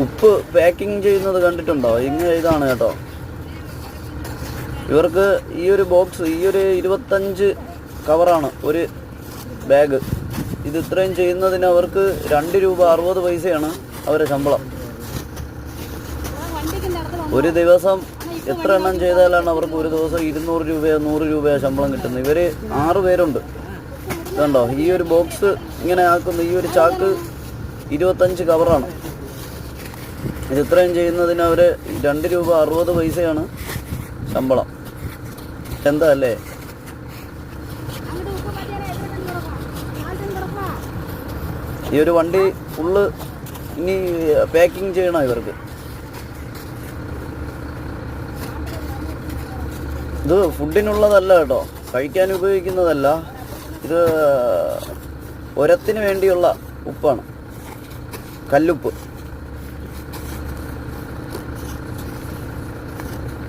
ഉപ്പ് പാക്കിങ് ചെയ്യുന്നത് കണ്ടിട്ടുണ്ടോ? ഇതാണ് കേട്ടോ. ഇവർക്ക് ഈ ഒരു ബോക്സ്, ഈ ഒരു 25 കവറാണ് ഒരു ബാഗ്. ഇത് ഇത്രയും ചെയ്യുന്നതിന് അവർക്ക് 2 രൂപ 60 പൈസയാണ് അവരുടെ ശമ്പളം. ഒരു ദിവസം എത്ര എണ്ണം ചെയ്താലാണ് അവർക്ക് ഒരു ദിവസം 200 രൂപയോ 100 രൂപയോ ശമ്പളം കിട്ടുന്നത്? ഇവർ 6 പേരുണ്ട്. ഇതുണ്ടോ, ഈ ഒരു ബോക്സ് ഇങ്ങനെ ആക്കുന്ന ഈ ഒരു ചാക്ക് 25 കവറാണ്. ഇത് ഇത്രയും ചെയ്യുന്നതിന് അവർ 2 രൂപ 60 പൈസയാണ് ശമ്പളം. എന്താ അല്ലേ? ഈ ഒരു വണ്ടി ഫുള്ള് ഇനി പാക്കിങ് ചെയ്യണം ഇവർക്ക്. ഇത് ഫുഡിനുള്ളതല്ല കേട്ടോ, കഴിക്കാൻ ഉപയോഗിക്കുന്നതല്ല. ഇത് ഉരത്തിന് വേണ്ടിയുള്ള ഉപ്പാണ്, കല്ലുപ്പ്.